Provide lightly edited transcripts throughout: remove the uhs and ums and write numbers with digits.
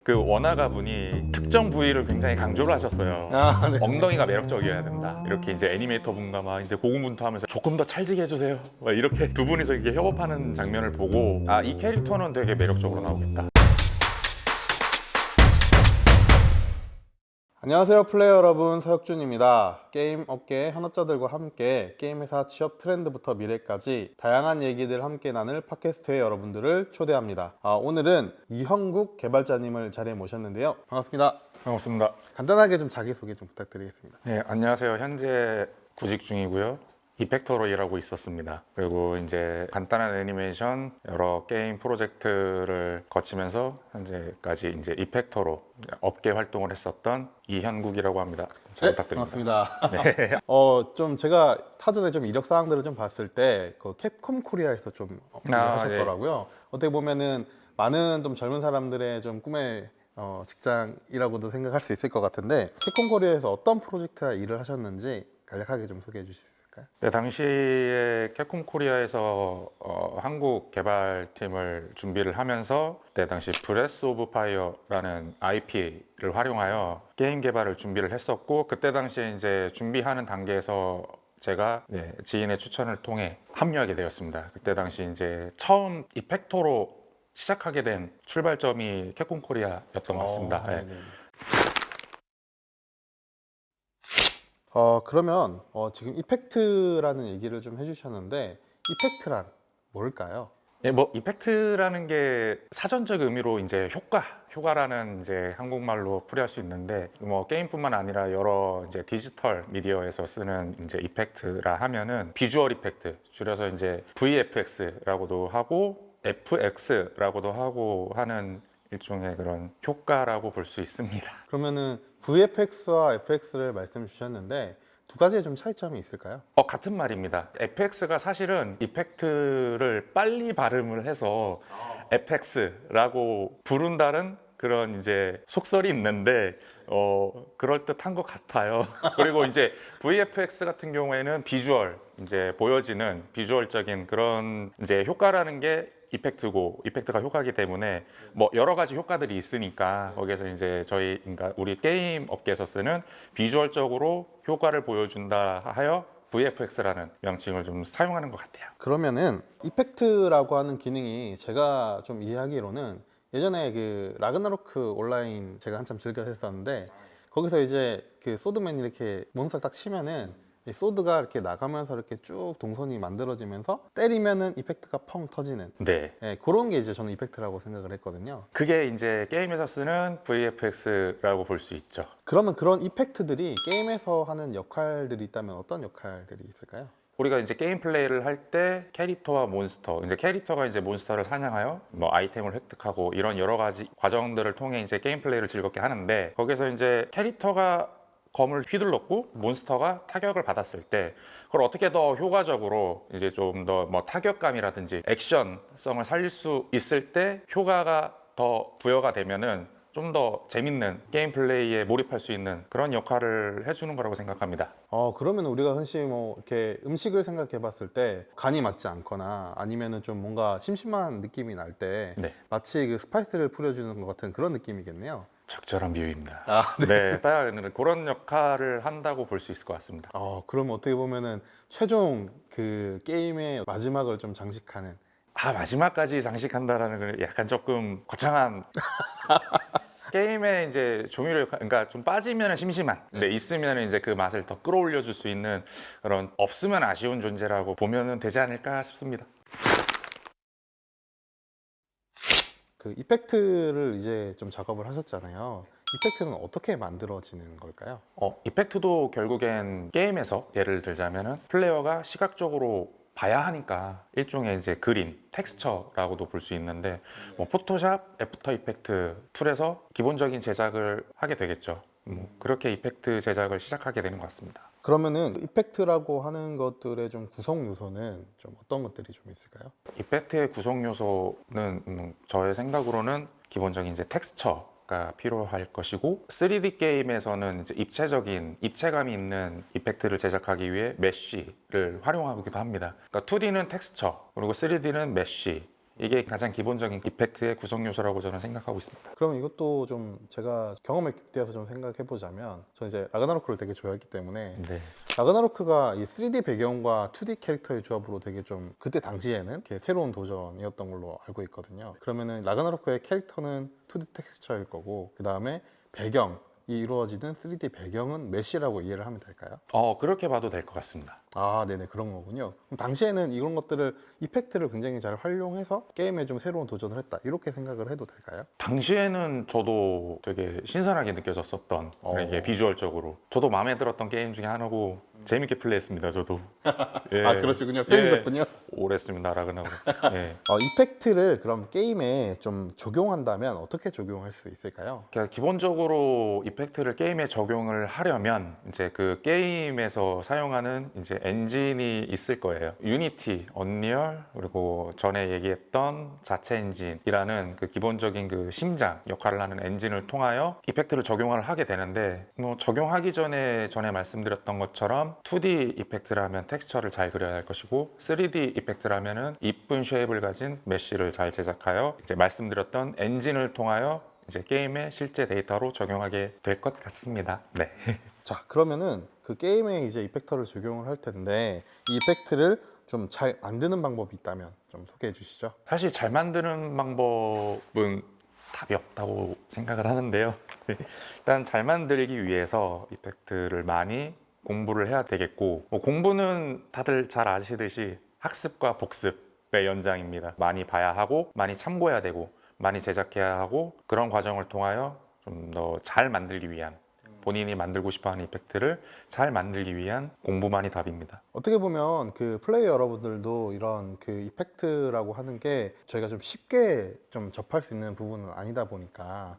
그 원화가 분이 특정 부위를 굉장히 강조를 하셨어요. 네. 엉덩이가 매력적이어야 된다. 이렇게 이제 애니메이터 분과 막 이제 고군분투하면서 조금 더 찰지게 해주세요. 막 이렇게 두 분이서 이렇게 협업하는 장면을 보고 아, 이 캐릭터는 되게 매력적으로 나오겠다. 안녕하세요 플레이어 여러분, 서혁준입니다. 게임 업계 현업자들과 함께 게임 회사 취업 트렌드부터 미래까지 다양한 얘기들 함께 나눌 팟캐스트에 여러분들을 초대합니다. 오늘은 이형국 개발자님을 자리에 모셨는데요. 반갑습니다. 반갑습니다. 간단하게 좀 자기소개 좀 부탁드리겠습니다. 네, 안녕하세요. 현재 구직 중이고요. 이펙터로 일하고 있었습니다. 그리고 이제 간단한 애니메이션 여러 게임 프로젝트를 거치면서 현재까지 이제 이펙터로 업계 활동을 했었던 이현국이라고 합니다. 잘 부탁드립니다. 반갑습니다. 좀 제가 사전에 좀 이력 사항들을 좀 봤을 때 그 캡콤 코리아에서 좀 업무를 하셨더라고요. 어떻게 보면은 많은 좀 젊은 사람들의 좀 꿈의 직장이라고도 생각할 수 있을 것 같은데, 캡콤 코리아에서 어떤 프로젝트와 일을 하셨는지 간략하게 좀 소개해 주실 수 있을까요? 네, 당시에 캡콤 코리아에서 한국 개발팀을 준비를 하면서 그때 당시 브레스 오브 파이어라는 IP를 활용하여 게임 개발을 준비를 했었고, 그때 당시에 이제 준비하는 단계에서 제가 지인의 추천을 통해 합류하게 되었습니다. 그때 당시 이제 처음 이펙터로 시작하게 된 출발점이 캡콤 코리아였던 것 같습니다. 네. 그러면 지금 이펙트라는 얘기를 좀 해주셨는데, 이펙트란 뭘까요? 예, 뭐 이펙트라는 게 사전적 의미로 이제 효과라는 이제 한국말로 풀이할 수 있는데, 뭐 게임뿐만 아니라 여러 이제 디지털 미디어에서 쓰는 이제 이펙트라 하면은 비주얼 이펙트, 줄여서 이제 VFX라고도 하고 FX라고도 하고 하는 일종의 그런 효과라고 볼 수 있습니다. 그러면은 VFX와 FX를 말씀 주셨는데 두 가지의 좀 차이점이 있을까요? 같은 말입니다. FX가 사실은 이펙트를 빨리 발음을 해서 FX라고 부른다는 그런 이제 속설이 있는데 그럴 듯한 것 같아요. 그리고 이제 VFX 같은 경우에는 비주얼, 이제 보여지는 비주얼적인 그런 이제 효과라는 게 이펙트가 효과이기 때문에 뭐 여러 가지 효과들이 있으니까 거기에서 이제 그러니까 우리 게임 업계에서 쓰는 비주얼적으로 효과를 보여준다 하여 VFX라는 명칭을 좀 사용하는 것 같아요. 그러면은 이펙트라고 하는 기능이 제가 좀 이해하기로는 예전에 그 라그나로크 온라인 제가 한참 즐겨 했었는데, 거기서 이제 그 소드맨 이렇게 몬스터를 딱 치면은 이 소드가 이렇게 나가면서 이렇게 쭉 동선이 만들어지면서 때리면은 이펙트가 펑 터지는, 네. 그런 게 이제 저는 이펙트라고 생각을 했거든요. 그게 이제 게임에서 쓰는 VFX라고 볼 수 있죠. 그러면 그런 이펙트들이 게임에서 하는 역할들이 있다면 어떤 역할들이 있을까요? 우리가 이제 게임 플레이를 할 때 캐릭터와 몬스터, 이제 캐릭터가 이제 몬스터를 사냥하여 뭐 아이템을 획득하고 이런 여러 가지 과정들을 통해 이제 게임 플레이를 즐겁게 하는데, 거기서 이제 캐릭터가 검을 휘둘렀고 몬스터가 타격을 받았을 때 그걸 어떻게 더 효과적으로 이제 좀 더 뭐 타격감이라든지 액션성을 살릴 수 있을 때 효과가 더 부여가 되면은 좀 더 재밌는 게임 플레이에 몰입할 수 있는 그런 역할을 해주는 거라고 생각합니다. 그러면 우리가 흔히 뭐 이렇게 음식을 생각해 봤을 때 간이 맞지 않거나 아니면은 좀 뭔가 심심한 느낌이 날 때 네. 마치 그 스파이스를 뿌려주는 것 같은 그런 느낌이겠네요. 적절한 비유입니다. 네. 네, 딱 그런 역할을 한다고 볼 수 있을 것 같습니다. 그럼 어떻게 보면은 최종 그 게임의 마지막을 좀 장식하는. 마지막까지 장식한다라는 건 약간 조금 거창한 게임의 이제 조미료, 그러니까 좀 빠지면 심심한, 근데 있으면 이제 그 맛을 더 끌어올려 줄 수 있는 그런 없으면 아쉬운 존재라고 보면 되지 않을까 싶습니다. 그 이펙트를 이제 좀 작업을 하셨잖아요. 이펙트는 어떻게 만들어지는 걸까요? 이펙트도 결국엔 게임에서 예를 들자면은 플레이어가 시각적으로 봐야 하니까 일종의 이제 그림, 텍스처라고도 볼 수 있는데, 뭐 포토샵, 애프터 이펙트 툴에서 기본적인 제작을 하게 되겠죠. 그렇게 이펙트 제작을 시작하게 되는 것 같습니다. 그러면은 이펙트라고 하는 것들의 좀 구성 요소는 좀 어떤 것들이 좀 있을까요? 이펙트의 구성 요소는 저의 생각으로는 기본적인 이제 텍스처가 필요할 것이고, 3D 게임에서는 이제 입체감이 있는 이펙트를 제작하기 위해 메쉬를 활용하기도 합니다. 그러니까 2D는 텍스처, 그리고 3D는 메쉬, 이게 가장 기본적인 이펙트의 구성 요소라고 저는 생각하고 있습니다. 그럼 이것도 좀 제가 경험에 빗대어서 좀 생각해 보자면, 저는 이제 라그나로크를 되게 좋아했기 때문에 네. 라그나로크가 이 3D 배경과 2D 캐릭터의 조합으로 되게 좀 그때 당시에는 이렇게 새로운 도전이었던 걸로 알고 있거든요. 그러면은 라그나로크의 캐릭터는 2D 텍스처일 거고, 그 다음에 배경이 이루어지는 3D 배경은 메쉬라고 이해를 하면 될까요? 그렇게 봐도 될 것 같습니다. 아, 네네, 그런 거군요. 그럼 당시에는 이런 것들을, 이펙트를 굉장히 잘 활용해서 게임에 좀 새로운 도전을 했다, 이렇게 생각을 해도 될까요? 당시에는 저도 되게 신선하게 느껴졌었던 이게 비주얼적으로 저도 마음에 들었던 게임 중에 하나고 재밌게 플레이했습니다. 저도. 예. 아, 그러시군요. 팬이셨군요. 오래 했습니다. 라그나로. 예. 이펙트를 그럼 게임에 좀 적용한다면 어떻게 적용할 수 있을까요? 그러니까 기본적으로 이펙트를 게임에 적용을 하려면 이제 그 게임에서 사용하는 이제 엔진이 있을 거예요. 유니티, 언리얼, 그리고 전에 얘기했던 자체 엔진이라는 그 기본적인 그 심장 역할을 하는 엔진을 통하여 이펙트를 적용을 하게 되는데, 뭐 적용하기 전에 말씀드렸던 것처럼 2D 이펙트라면 텍스처를 잘 그려야 할 것이고, 3D 이펙트라면은 이쁜 쉐입을 가진 메쉬를 잘 제작하여 이제 말씀드렸던 엔진을 통하여 이제 게임의 실제 데이터로 적용하게 될 것 같습니다. 네. 자, 그러면은 그 게임에 이제 이펙터를 적용을 할 텐데, 이 이펙트를 좀 잘 만드는 방법이 있다면 좀 소개해 주시죠. 사실 잘 만드는 방법은 답이 없다고 생각을 하는데요. 일단 잘 만들기 위해서 이펙트를 많이 공부를 해야 되겠고, 뭐 공부는 다들 잘 아시듯이 학습과 복습의 연장입니다. 많이 봐야 하고, 많이 참고해야 되고, 많이 제작해야 하고, 그런 과정을 통하여 좀 더 잘 만들기 위한, 본인이 만들고 싶어하는 이펙트를 잘 만들기 위한 공부만이 답입니다. 어떻게 보면 그 플레이어 여러분들도 이런 그 이펙트라고 하는 게 저희가 좀 쉽게 좀 접할 수 있는 부분은 아니다 보니까,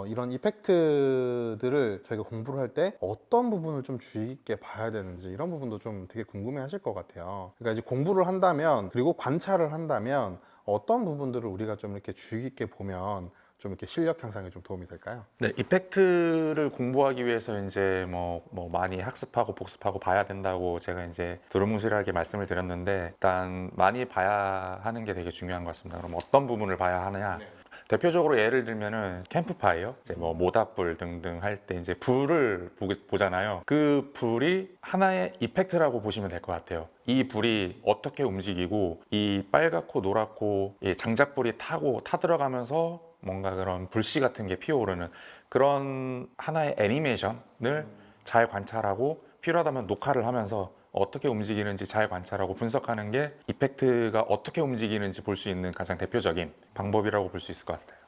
이런 이펙트들을 저희가 공부를 할 때 어떤 부분을 좀 주의 깊게 봐야 되는지, 이런 부분도 좀 되게 궁금해 하실 것 같아요. 그러니까 이제 공부를 한다면, 그리고 관찰을 한다면 어떤 부분들을 우리가 좀 이렇게 주의 깊게 보면 좀 이렇게 실력 향상에 좀 도움이 될까요? 네, 이펙트를 공부하기 위해서 이제 뭐 많이 학습하고 복습하고 봐야 된다고 제가 이제 두루뭉실하게 말씀을 드렸는데, 일단 많이 봐야 하는 게 되게 중요한 것 같습니다. 그럼 어떤 부분을 봐야 하느냐? 대표적으로 예를 들면은 캠프파이어, 이제 뭐 모닥불 등등 할 때 이제 불을 보잖아요. 그 불이 하나의 이펙트라고 보시면 될 것 같아요. 이 불이 어떻게 움직이고, 이 빨갛고 노랗고 장작불이 타들어가면서 뭔가 그런 불씨 같은 게 피어오르는 그런 하나의 애니메이션을 잘 관찰하고, 필요하다면 녹화를 하면서 어떻게 움직이는지 잘 관찰하고 분석하는 게 이펙트가 어떻게 움직이는지 볼 수 있는 가장 대표적인 방법이라고 볼 수 있을 것 같아요.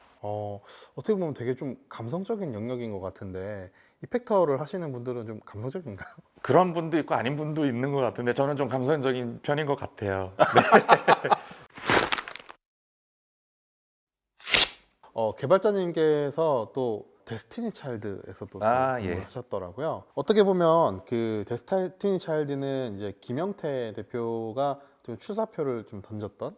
어떻게 보면 되게 좀 감성적인 영역인 것 같은데, 이펙터를 하시는 분들은 좀 감성적인가요? 그런 분도 있고 아닌 분도 있는 것 같은데 저는 좀 감성적인 편인 것 같아요. 개발자님께서 또 데스티니 차일드에서도 또 아, 공부를 예. 하셨더라고요. 어떻게 보면 그 데스티니 차일드는 이제 김영태 대표가 좀 출사표를 좀 던졌던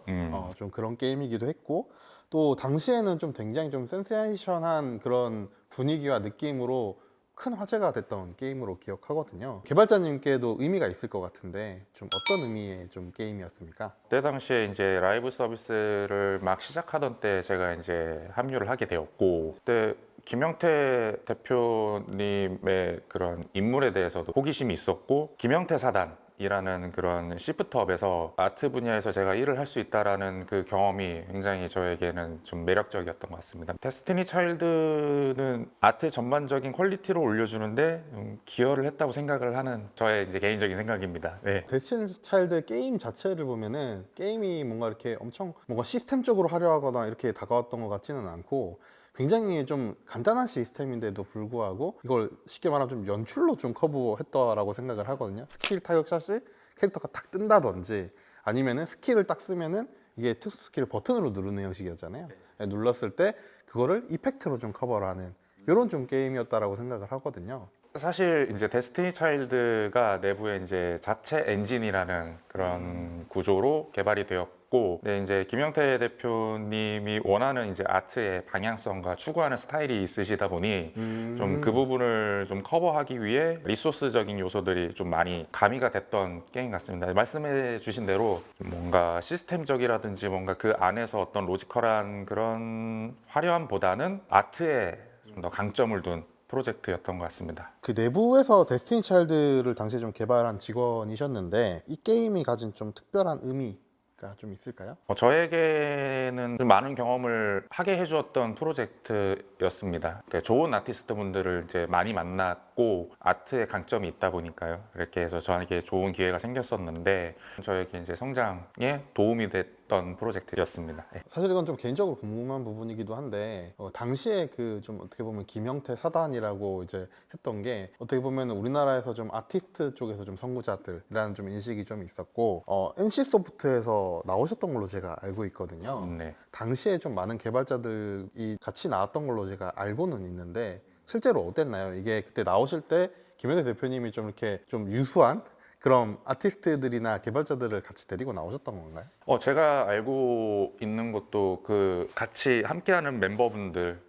좀 그런 게임이기도 했고, 또 당시에는 좀 굉장히 좀 센세이션한 그런 분위기와 느낌으로 큰 화제가 됐던 게임으로 기억하거든요. 개발자님께도 의미가 있을 것 같은데, 좀 어떤 의미의 좀 게임이었습니까? 그때 당시에 이제 라이브 서비스를 막 시작하던 때 제가 이제 합류를 하게 되었고, 그때 김영태 대표님의 그런 인물에 대해서도 호기심이 있었고, 김영태 사단이라는 그런 시프트업에서 아트 분야에서 제가 일을 할 수 있다라는 그 경험이 굉장히 저에게는 좀 매력적이었던 것 같습니다. 데스티니 차일드는 아트 전반적인 퀄리티를 올려주는데 기여를 했다고 생각을 하는 저의 이제 개인적인 생각입니다. 네. 데스티니 차일드 게임 자체를 보면은 게임이 뭔가 이렇게 엄청 뭔가 시스템적으로 화려하거나 이렇게 다가왔던 것 같지는 않고, 굉장히 좀 간단한 시스템인데도 불구하고 이걸 쉽게 말하면 좀 연출로 좀 커버했다라고 생각을 하거든요. 스킬 타격샷이 캐릭터가 탁 뜬다든지, 아니면은 스킬을 딱 쓰면은 이게 특수 스킬을 버튼으로 누르는 형식이었잖아요. 눌렀을 때 그거를 이펙트로 좀 커버를 하는 이런 좀 게임이었다라고 생각을 하거든요. 사실 이제 데스티니 차일드가 내부에 이제 자체 엔진이라는 그런 구조로 개발이 되었고, 있고, 네, 이제 김영태 대표님이 원하는 이제 아트의 방향성과 추구하는 스타일이 있으시다 보니 좀 그 부분을 좀 커버하기 위해 리소스적인 요소들이 좀 많이 가미가 됐던 게임 같습니다. 말씀해 주신 대로 좀 뭔가 시스템적이라든지 뭔가 그 안에서 어떤 로지컬한 그런 화려함보다는 아트에 좀 더 강점을 둔 프로젝트였던 것 같습니다. 그 내부에서 데스티니 차일드를 당시에 좀 개발한 직원이셨는데 이 게임이 가진 좀 특별한 의미가 좀 있을까요? 저에게는 좀 많은 경험을 하게 해주었던 프로젝트였습니다. 그러니까 좋은 아티스트 분들을 이제 많이 만났고 아트의 강점이 있다 보니까요. 이렇게 해서 저에게 좋은 기회가 생겼었는데 저에게 이제 성장에 도움이 됐던 프로젝트였습니다. 네. 사실 이건 좀 개인적으로 궁금한 부분이기도 한데 당시에 그 좀 어떻게 보면 김영태 사단이라고 이제 했던 게 어떻게 보면 우리나라에서 좀 아티스트 쪽에서 좀 선구자들이라는 좀 인식이 좀 있었고 NC 소프트에서 나오셨던 걸로 제가 알고 있거든요. 네. 당시에 좀 많은 개발자들이 같이 나왔던 걸로 제가 알고는 있는데 실제로 어땠나요? 이게 그때 나오실 때 김영태 대표님이 좀 이렇게 좀 유수한 그런 아티스트들이나 개발자들을 같이 데리고 나오셨던 건가요? 제가 알고 있는 것도 그 같이 함께하는 멤버분들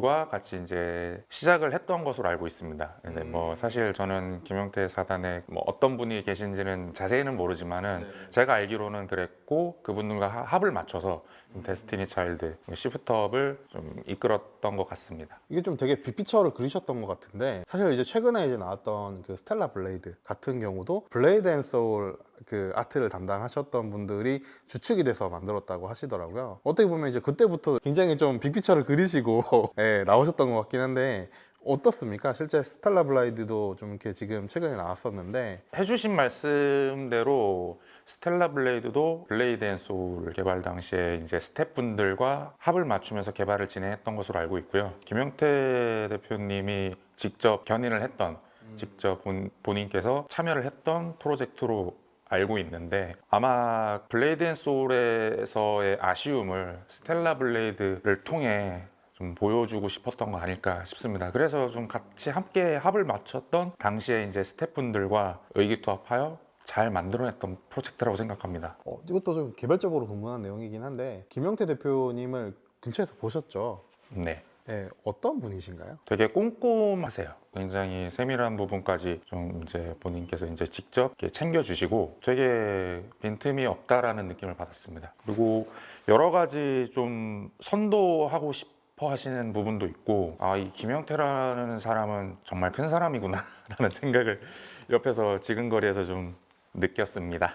과 같이 이제 시작을 했던 것으로 알고 있습니다. 근데 뭐 사실 저는 김영태 사단에 뭐 어떤 분이 계신지는 자세히는 모르지만은 제가 알기로는 그랬고 그분들과 합을 맞춰서 데스티니 차일드 시프트업을 좀 이끌었던 것 같습니다. 이게 좀 되게 빅피처를 그리셨던 것 같은데 사실 이제 최근에 이제 나왔던 그 스텔라 블레이드 같은 경우도 블레이드 앤 소울 그 아트를 담당하셨던 분들이 주축이 돼서 만들었다고 하시더라고요. 어떻게 보면 이제 그때부터 굉장히 좀 빅피처를 그리시고 예, 나오셨던 것 같긴 한데 어떻습니까? 실제 스텔라 블레이드도 좀 이렇게 지금 최근에 나왔었는데 해주신 말씀대로 스텔라 블레이드도 블레이드 앤 소울 개발 당시에 이제 스태프분들과 합을 맞추면서 개발을 진행했던 것으로 알고 있고요. 김영태 대표님이 직접 견인을 했던 직접 본인께서 참여를 했던 프로젝트로 알고 있는데 아마 블레이드 앤 소울에서의 아쉬움을 스텔라 블레이드를 통해 좀 보여주고 싶었던 거 아닐까 싶습니다. 그래서 좀 같이 함께 합을 맞췄던 당시에 이제 스태프분들과 의기투합하여 잘 만들어냈던 프로젝트라고 생각합니다. 이것도 좀 개별적으로 궁금한 내용이긴 한데 김영태 대표님을 근처에서 보셨죠? 네. 예, 어떤 분이신가요? 되게 꼼꼼하세요. 굉장히 세밀한 부분까지 좀 이제 본인께서 이제 직접 이렇게 챙겨주시고 되게 빈틈이 없다라는 느낌을 받았습니다. 그리고 여러 가지 좀 선도하고 싶어 하시는 부분도 있고 이 김영태라는 사람은 정말 큰 사람이구나 라는 생각을 옆에서 지근거리에서 좀 느꼈습니다.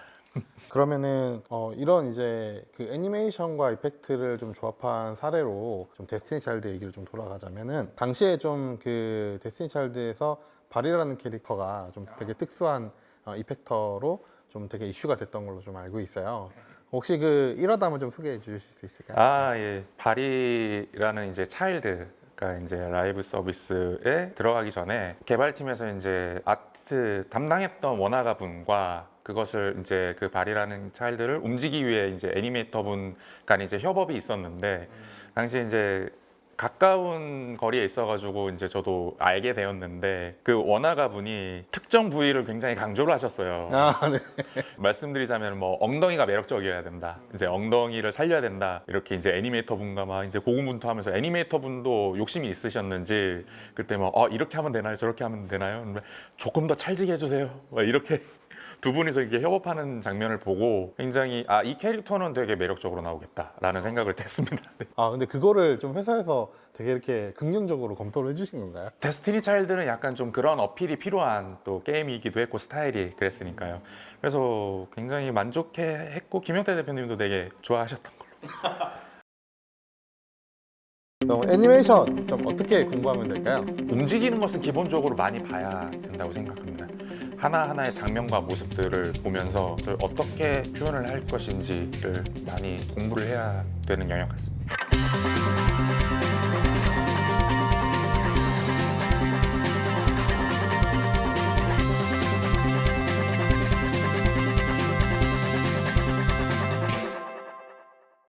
그러면은 이런 이제 그 애니메이션과 이펙트를 좀 조합한 사례로 좀 데스티니 차일드 얘기를 좀 돌아가자면은 당시에 좀 그 데스티니 차일드에서 발이라는 캐릭터가 좀 되게 특수한 이펙터로 좀 되게 이슈가 됐던 걸로 좀 알고 있어요. 혹시 그 일화담을 좀 소개해 주실 수 있을까요? 예. 바리라는 이제 차일드가 이제 라이브 서비스에 들어가기 전에 개발팀에서 이제 아트 담당했던 원화가 분과 그것을 이제 그 바리라는 차일드를 움직이기 위해 이제 애니메이터 분 간에 이제 협업이 있었는데 당시 이제 가까운 거리에 있어가지고 이제 저도 알게 되었는데 그 원화가 분이 특정 부위를 굉장히 강조를 하셨어요. 네. 말씀드리자면 뭐 엉덩이가 매력적이어야 된다. 이제 엉덩이를 살려야 된다. 이렇게 이제 애니메이터 분과 막 이제 고군분투하면서 애니메이터 분도 욕심이 있으셨는지 그때 뭐 이렇게 하면 되나요? 저렇게 하면 되나요? 조금 더 찰지게 해주세요. 막 이렇게 두 분이서 이렇게 협업하는 장면을 보고 굉장히 이 캐릭터는 되게 매력적으로 나오겠다라는 생각을 했습니다. 근데 그거를 좀 회사에서 되게 이렇게 긍정적으로 검토를 해주신 건가요? 데스티니 차일드는 약간 좀 그런 어필이 필요한 또 게임이기도 했고 스타일이 그랬으니까요. 그래서 굉장히 만족했고 김영태 대표님도 되게 좋아하셨던 걸로. 애니메이션 좀 어떻게 공부하면 될까요? 움직이는 것은 기본적으로 많이 봐야 된다고 생각합니다. 하나하나의 장면과 모습들을 보면서 어떻게 표현을 할 것인지를 많이 공부를 해야 되는 영역 같습니다.